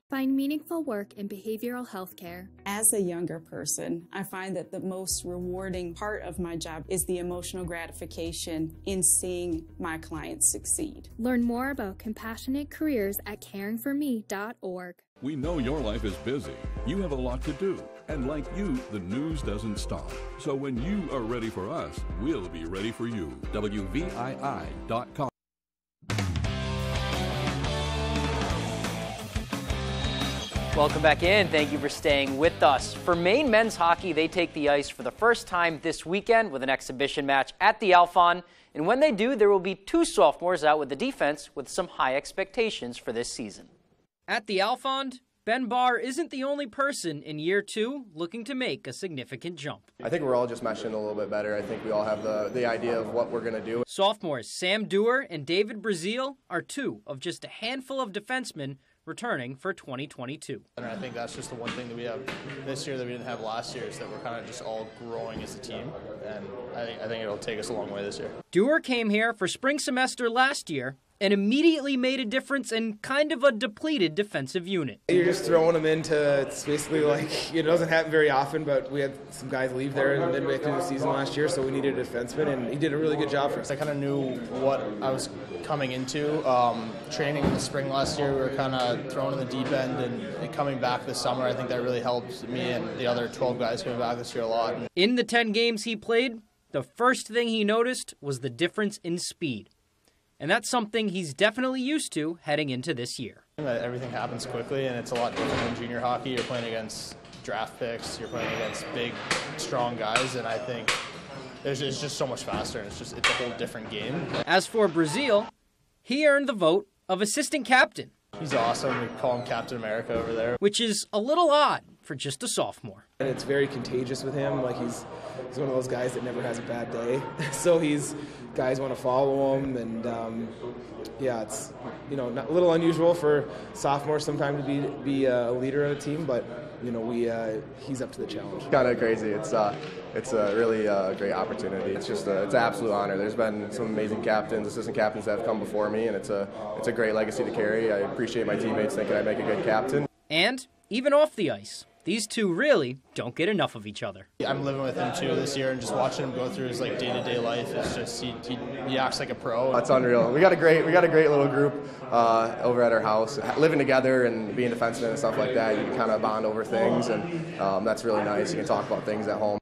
Find meaningful work in behavioral health care. As a younger person, I find that the most rewarding part of my job is the emotional gratification in seeing my clients succeed. Learn more about compassionate careers at caringforme.org. We know your life is busy. You have a lot to do. And like you, the news doesn't stop. So when you are ready for us, we'll be ready for you. WVII.com. Welcome back in. Thank you for staying with us. For Maine men's hockey, they take the ice for the first time this weekend with an exhibition match at the Alphon. And when they do, there will be 2 sophomores out with the defense with some high expectations for this season. At the Alphon, Ben Barr isn't the only person in year 2 looking to make a significant jump. I think we're all just meshing a little bit better. I think we all have the idea of what we're going to do. Sophomores Sam Dewar and David Brazil are 2 of just a handful of defensemen returning for 2022. And I think that's just the one thing that we have this year that we didn't have last year, is that we're kind of just all growing as a team, and I think it'll take us a long way this year. Dewar came here for spring semester last year and immediately made a difference in kind of a depleted defensive unit. You're just throwing them into, it's basically like, it doesn't happen very often, but we had some guys leave there in midway through the season last year, so we needed a defenseman, and he did a really good job for us. I kind of knew what I was coming into. Training in the spring last year, we were kind of thrown in the deep end, and coming back this summer, I think that really helped me and the other 12 guys coming back this year a lot. In the 10 games he played, the first thing he noticed was the difference in speed. And that's something he's definitely used to heading into this year. Everything happens quickly, and it's a lot different than junior hockey. You're playing against draft picks, you're playing against big, strong guys, and I think it's just so much faster, and it's a whole different game. As for Brazil, he earned the vote of assistant captain. He's awesome. We call him Captain America over there. Which is a little odd for just a sophomore. And it's very contagious with him. Like he's one of those guys that never has a bad day. So guys want to follow him, and yeah, it's a little unusual for sophomores sometimes to be a leader of a team, but he's up to the challenge. Kind of crazy. It's a really great opportunity. It's just it's an absolute honor. There's been some amazing captains, assistant captains that have come before me, and it's a great legacy to carry. I appreciate my teammates thinking I make a good captain. And even off the ice, these two really don't get enough of each other. I'm living with him too this year, and just watching him go through his day-to-day life, it's just he acts like a pro. That's unreal. We got a great little group over at our house, living together and being defensemen and stuff like that. You can kind of bond over things, and that's really nice. You can talk about things at home.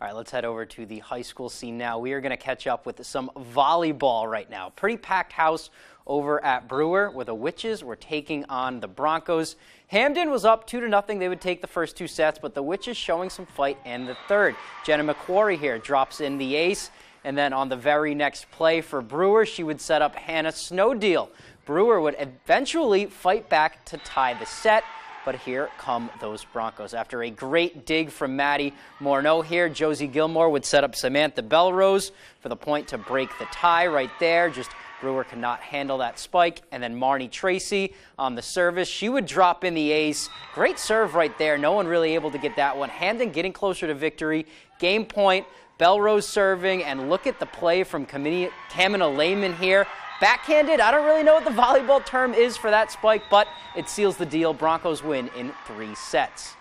All right, let's head over to the high school scene now. We are going to catch up with some volleyball right now. Pretty packed house over at Brewer, where the Witches were taking on the Broncos. Hamden was up 2-0. They would take the first 2 sets, but the Witches showing some fight in the third. Jenna McQuarrie here drops in the ace, and then on the very next play for Brewer, she would set up Hannah Snowdeal. Brewer would eventually fight back to tie the set. But here come those Broncos. After a great dig from Maddie Morneau here, Josie Gilmore would set up Samantha Belrose for the point to break the tie right there. Just Brewer could not handle that spike. And then Marnie Tracy on the service. She would drop in the ace. Great serve right there. No one really able to get that one. Hamden getting closer to victory. Game point. Belrose serving. And look at the play from Kamina Lehman here. backhanded. I don't really know what the volleyball term is for that spike, but it seals the deal. Broncos win in 3 sets.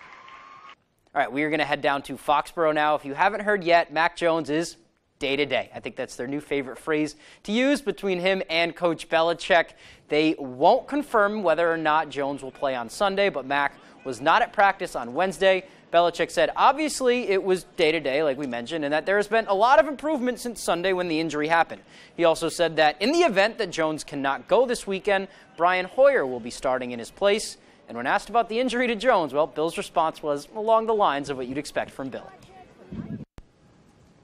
All right, we are going to head down to Foxborough now. If you haven't heard yet, Mac Jones is day-to-day. I think that's their new favorite phrase to use between him and Coach Belichick. They won't confirm whether or not Jones will play on Sunday, but Mac was not at practice on Wednesday. Belichick said, obviously, it was day-to-day, like we mentioned, and that there has been a lot of improvement since Sunday when the injury happened. He also said that in the event that Jones cannot go this weekend, Brian Hoyer will be starting in his place. And when asked about the injury to Jones, well, Bill's response was along the lines of what you'd expect from Bill.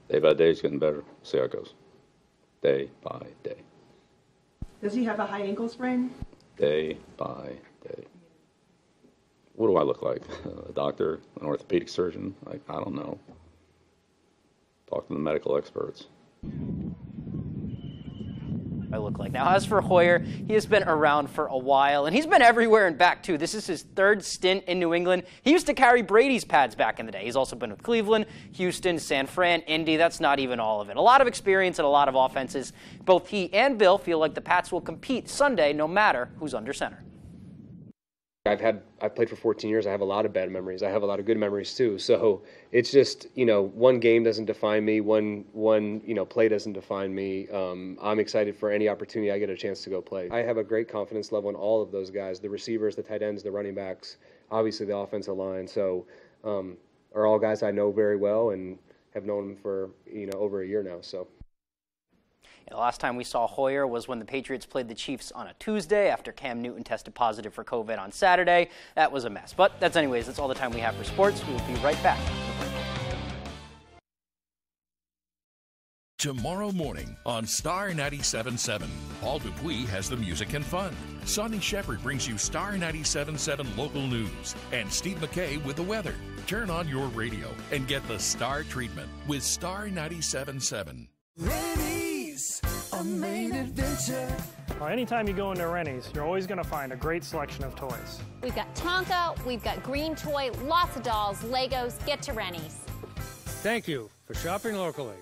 Day by day, it's getting better. See how it goes. Day by day. Does he have a high ankle sprain? Day by day. What do I look like? A doctor, an orthopedic surgeon? I don't know. Talk to the medical experts. I look like. Now, as for Hoyer, he has been around for a while, and he's been everywhere and back, too. This is his 3rd stint in New England. He used to carry Brady's pads back in the day. He's also been with Cleveland, Houston, San Fran, Indy. That's not even all of it. A lot of experience and a lot of offenses. Both he and Bill feel like the Pats will compete Sunday no matter who's under center. I've played for 14 years. I have a lot of bad memories. I have a lot of good memories too. So it's just, one game doesn't define me. One play doesn't define me. I'm excited for any opportunity I get a chance to go play. I have a great confidence level in all of those guys, the receivers, the tight ends, the running backs, obviously the offensive line. So are all guys I know very well and have known them for, over a year now. So. The last time we saw Hoyer was when the Patriots played the Chiefs on a Tuesday after Cam Newton tested positive for COVID on Saturday. That was a mess. But that's all the time we have for sports. We will be right back. Tomorrow morning on Star 97.7, Paul Dupuis has the music and fun. Sonny Shepard brings you Star 97.7 local news. And Steve McKay with the weather. Turn on your radio and get the Star treatment with Star 97.7. A main adventure. Well, anytime you go into Rennie's, you're always going to find a great selection of toys. We've got Tonka, we've got Green Toy, lots of dolls, Legos. Get to Rennie's. Thank you for shopping locally.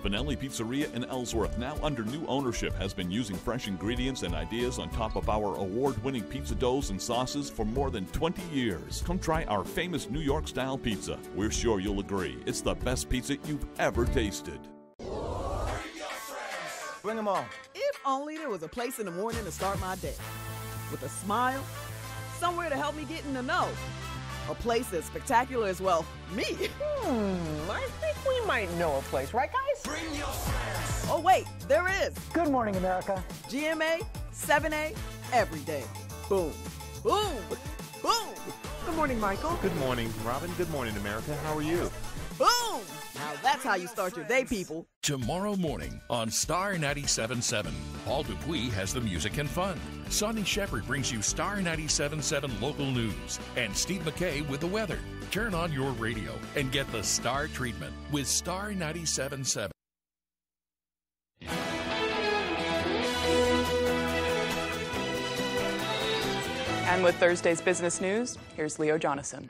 Finelli Pizzeria in Ellsworth, now under new ownership, has been using fresh ingredients and ideas on top of our award-winning pizza doughs and sauces for more than 20 years. Come try our famous New York-style pizza. We're sure you'll agree. It's the best pizza you've ever tasted. Bring them on. If only there was a place in the morning to start my day. With a smile, somewhere to help me get in the know. A place as spectacular as, well, me. I think we might know a place, right, guys? Bring your friends. Oh, wait, there is. Good morning, America. GMA, 7A, every day. Boom. Boom. Boom. Good morning, Michael. Good morning, Robin. Good morning, America. How are you? Boom! Now that's how you start your day, people. Tomorrow morning on Star 97.7, Paul Dupuis has the music and fun. Sonny Shepard brings you Star 97.7 local news. And Steve McKay with the weather. Turn on your radio and get the Star treatment with Star 97.7. And with Thursday's business news, here's Leo Jonathan.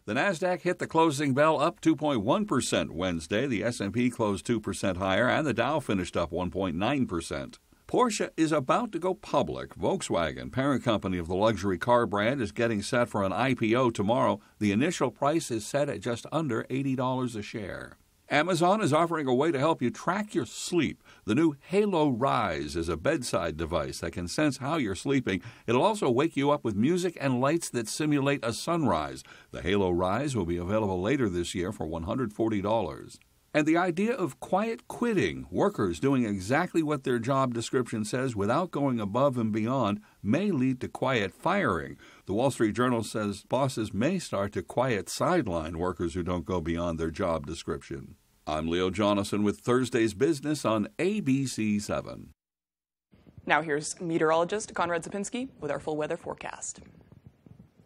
The Nasdaq hit the closing bell up 2.1% Wednesday. The S&P closed 2% higher, and the Dow finished up 1.9%. Porsche is about to go public. Volkswagen, parent company of the luxury car brand, is getting set for an IPO tomorrow. The initial price is set at just under $80 a share. Amazon is offering a way to help you track your sleep. The new Halo Rise is a bedside device that can sense how you're sleeping. It'll also wake you up with music and lights that simulate a sunrise. The Halo Rise will be available later this year for $140. And the idea of quiet quitting, workers doing exactly what their job description says without going above and beyond, may lead to quiet firing. The Wall Street Journal says bosses may start to quiet sideline workers who don't go beyond their job description. I'm Leo Jonathan with Thursday's Business on ABC 7. Now here's meteorologist Conrad Zapinski with our full weather forecast.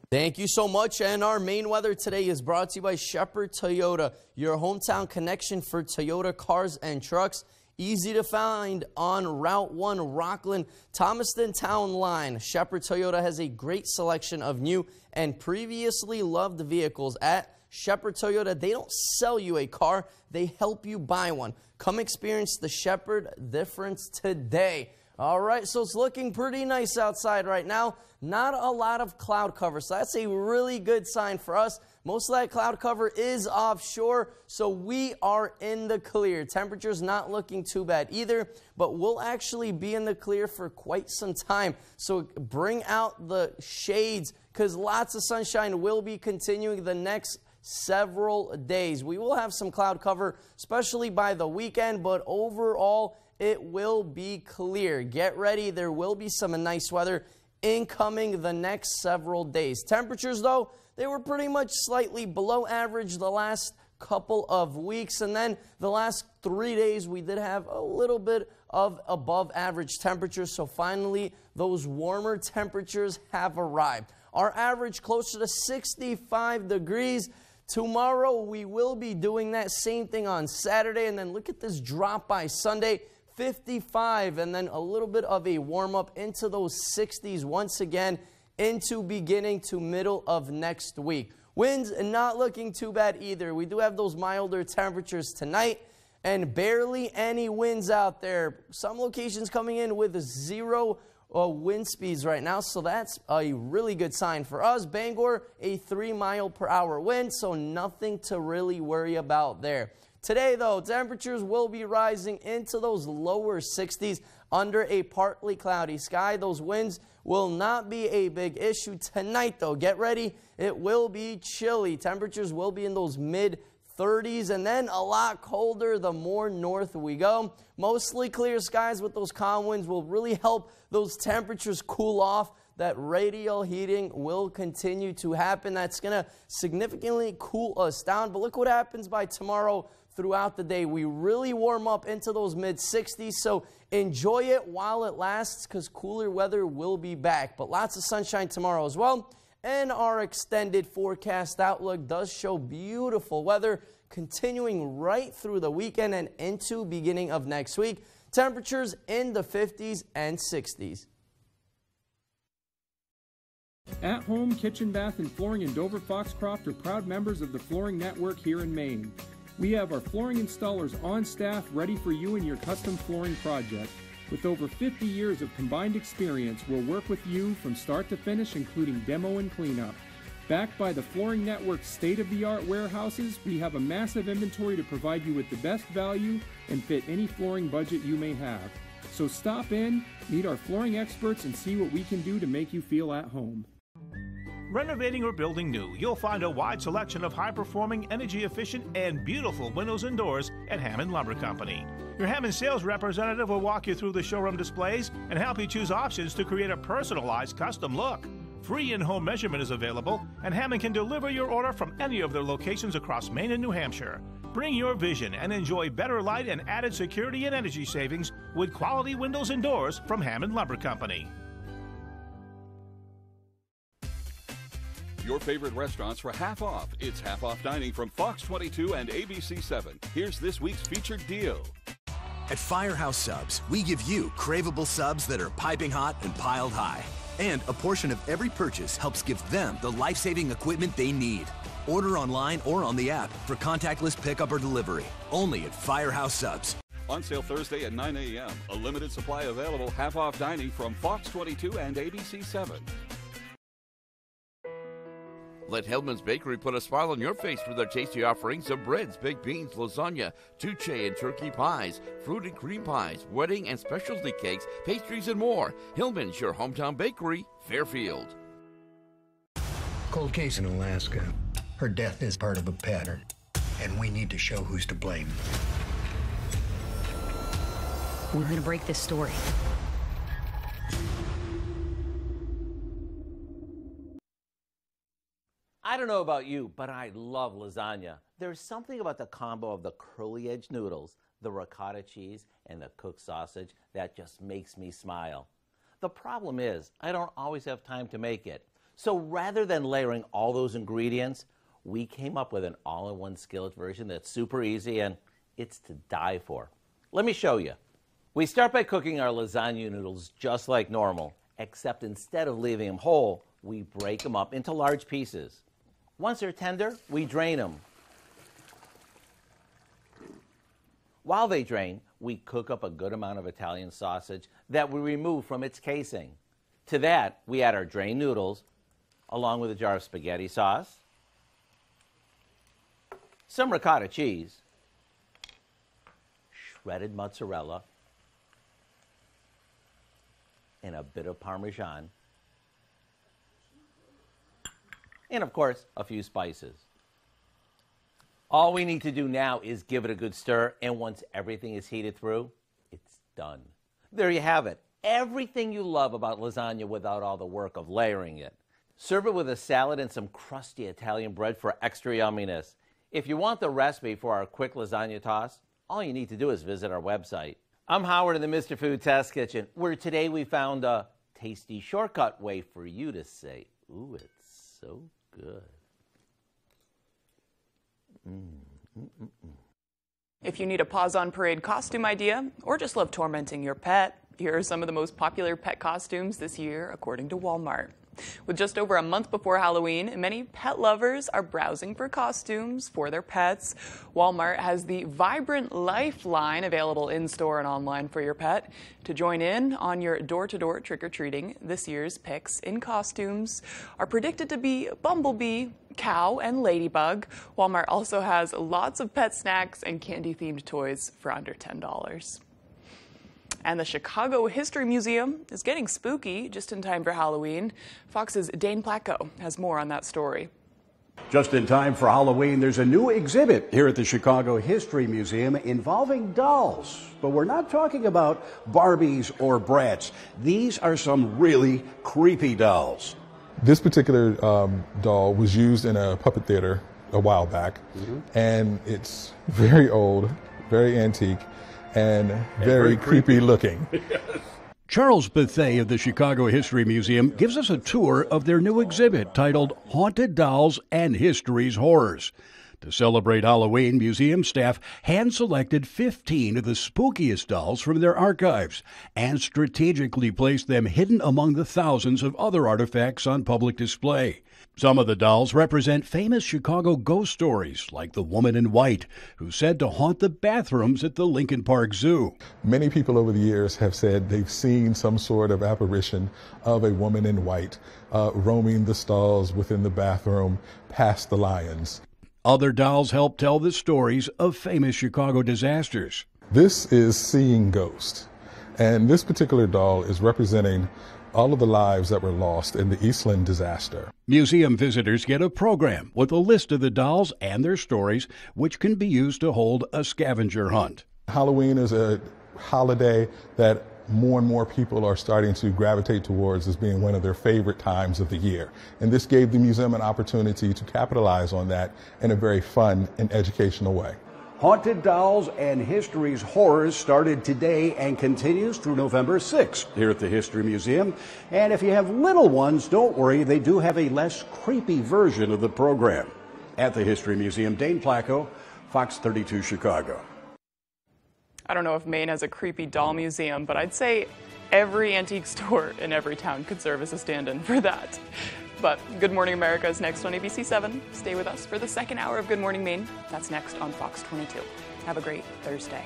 Thank you so much. And our main weather today is brought to you by Shepherd Toyota, your hometown connection for Toyota cars and trucks. Easy to find on Route 1 Rockland Thomaston Town Line. Shepherd Toyota has a great selection of new and previously loved vehicles at Shepherd Toyota, they don't sell you a car, they help you buy one. Come experience the Shepherd difference today. All right, so it's looking pretty nice outside right now. Not a lot of cloud cover, so that's a really good sign for us. Most of that cloud cover is offshore, so we are in the clear. Temperatures not looking too bad either, but we'll actually be in the clear for quite some time. So bring out the shades, because lots of sunshine will be continuing the next several days. We will have some cloud cover, especially by the weekend, but overall, it will be clear. Get ready. There will be some nice weather incoming the next several days. Temperatures, though, they were pretty much slightly below average the last couple of weeks. And then the last 3 days, we did have a little bit of above average temperatures. So finally, those warmer temperatures have arrived. Our average closer to 65 degrees. Tomorrow, we will be doing that same thing on Saturday. And then look at this drop by Sunday. 55, and then a little bit of a warm-up into those 60s once again into beginning to middle of next week. Winds not looking too bad either. We do have those milder temperatures tonight and barely any winds out there. Some locations coming in with 0 wind speeds right now, so that's a really good sign for us. Bangor, a 3-mile-per-hour wind, so nothing to really worry about there. Today, though, temperatures will be rising into those lower 60s under a partly cloudy sky. Those winds will not be a big issue tonight, though. Get ready. It will be chilly. Temperatures will be in those mid-30s, and then a lot colder the more north we go. Mostly clear skies with those calm winds will really help those temperatures cool off. That radial heating will continue to happen. That's going to significantly cool us down. But look what happens by tomorrow. Throughout the day, we really warm up into those mid-60s, so enjoy it while it lasts because cooler weather will be back. But lots of sunshine tomorrow as well, and our extended forecast outlook does show beautiful weather continuing right through the weekend and into beginning of next week. Temperatures in the 50s and 60s. At Home Kitchen, Bath, and Flooring in Dover Foxcroft are proud members of the Flooring Network here in Maine. We have our flooring installers on staff ready for you and your custom flooring project. With over 50 years of combined experience, we'll work with you from start to finish, including demo and cleanup. Backed by the Flooring Network's state-of-the-art warehouses, we have a massive inventory to provide you with the best value and fit any flooring budget you may have. So stop in, meet our flooring experts, and see what we can do to make you feel at home. Renovating or building new, you'll find a wide selection of high-performing, energy-efficient, and beautiful windows and doors at Hammond Lumber Company. Your Hammond sales representative will walk you through the showroom displays and help you choose options to create a personalized custom look. Free in-home measurement is available, and Hammond can deliver your order from any of their locations across Maine and New Hampshire. Bring your vision and enjoy better light and added security and energy savings with quality windows and doors from Hammond Lumber Company. Your favorite restaurants for half off. It's half off dining from Fox 22 and ABC 7. Here's this week's featured deal. At Firehouse Subs, we give you craveable subs that are piping hot and piled high. And a portion of every purchase helps give them the life-saving equipment they need. Order online or on the app for contactless pickup or delivery. Only at Firehouse Subs. On sale Thursday at 9 a.m. A limited supply available half off dining from Fox 22 and ABC 7. Let Hellman's Bakery put a smile on your face with their tasty offerings of breads, baked beans, lasagna, tuche and turkey pies, fruit and cream pies, wedding and specialty cakes, pastries, and more. Hillman's, your hometown bakery, Fairfield. Cold case in Alaska. Her death is part of a pattern, and we need to show who's to blame. We're going to break this story. I don't know about you, but I love lasagna. There's something about the combo of the curly edge noodles, the ricotta cheese, and the cooked sausage that just makes me smile. The problem is, I don't always have time to make it. So rather than layering all those ingredients, we came up with an all-in-one skillet version that's super easy and it's to die for. Let me show you. We start by cooking our lasagna noodles just like normal, except instead of leaving them whole, we break them up into large pieces. Once they're tender, we drain them. While they drain, we cook up a good amount of Italian sausage that we remove from its casing. To that, we add our drained noodles, along with a jar of spaghetti sauce, some ricotta cheese, shredded mozzarella, and a bit of Parmesan, and of course, a few spices. All we need to do now is give it a good stir, and once everything is heated through, it's done. There you have it. Everything you love about lasagna without all the work of layering it. Serve it with a salad and some crusty Italian bread for extra yumminess. If you want the recipe for our quick lasagna toss, all you need to do is visit our website. I'm Howard in the Mr. Food Test Kitchen, where today we found a tasty shortcut way for you to say, ooh, it's so good. If you need a Paws on Parade costume idea or just love tormenting your pet, here are some of the most popular pet costumes this year, according to Walmart. With just over a month before Halloween, many pet lovers are browsing for costumes for their pets. Walmart has the Vibrant Life line available in-store and online for your pet. To join in on your door-to-door trick-or-treating, this year's picks in costumes are predicted to be Bumblebee, Cow, and Ladybug. Walmart also has lots of pet snacks and candy-themed toys for under $10. And the Chicago History Museum is getting spooky just in time for Halloween. Fox's Dane Placco has more on that story. Just in time for Halloween, there's a new exhibit here at the Chicago History Museum involving dolls. But we're not talking about Barbies or Bratz. These are some really creepy dolls. This particular doll was used in a puppet theater a while back, and it's very old, very antique, and very creepy looking. Charles Bethea of the Chicago History Museum gives us a tour of their new exhibit titled Haunted Dolls and History's Horrors. To celebrate Halloween, museum staff hand-selected 15 of the spookiest dolls from their archives and strategically placed them hidden among the thousands of other artifacts on public display. Some of the dolls represent famous Chicago ghost stories, like the woman in white, who's said to haunt the bathrooms at the Lincoln Park Zoo. Many people over the years have said they've seen some sort of apparition of a woman in white roaming the stalls within the bathroom past the lions. Other dolls help tell the stories of famous Chicago disasters. This is Seeing Ghost, and this particular doll is representing all of the lives that were lost in the Eastland disaster. Museum visitors get a program with a list of the dolls and their stories, which can be used to hold a scavenger hunt. Halloween is a holiday that more and more people are starting to gravitate towards as being one of their favorite times of the year. And this gave the museum an opportunity to capitalize on that in a very fun and educational way. Haunted Dolls and History's Horrors started today and continues through November 6th here at the History Museum. And if you have little ones, don't worry, they do have a less creepy version of the program. At the History Museum, Dane Placco, Fox 32 Chicago. I don't know if Maine has a creepy doll museum, but I'd say every antique store in every town could serve as a stand-in for that. But Good Morning America is next on ABC 7. Stay with us for the second hour of Good Morning Maine. That's next on Fox 22. Have a great Thursday.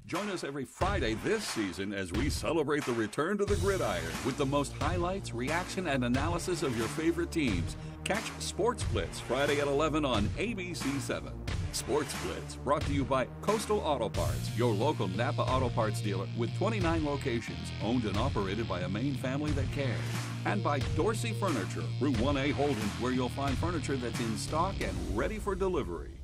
Join us every Friday this season as we celebrate the return to the gridiron with the most highlights, reaction, and analysis of your favorite teams. Catch Sports Blitz Friday at 11 on ABC 7. Sports Blitz brought to you by Coastal Auto Parts, your local Napa Auto Parts dealer with 29 locations, owned and operated by a Maine family that cares. And by Dorsey Furniture, Route 1A Holdings, where you'll find furniture that's in stock and ready for delivery.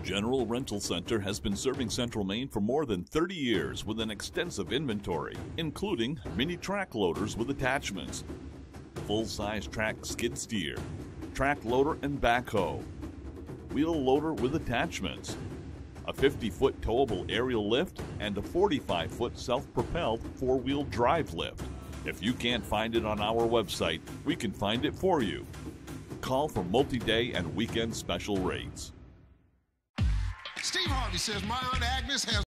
General Rental Center has been serving Central Maine for more than 30 years with an extensive inventory, including mini track loaders with attachments, full-size track skid steer, track loader and backhoe, wheel loader with attachments, a 50-foot towable aerial lift, and a 45-foot self-propelled four-wheel drive lift. If you can't find it on our website, we can find it for you. Call for multi-day and weekend special rates. Steve Harvey says my Aunt Agnes has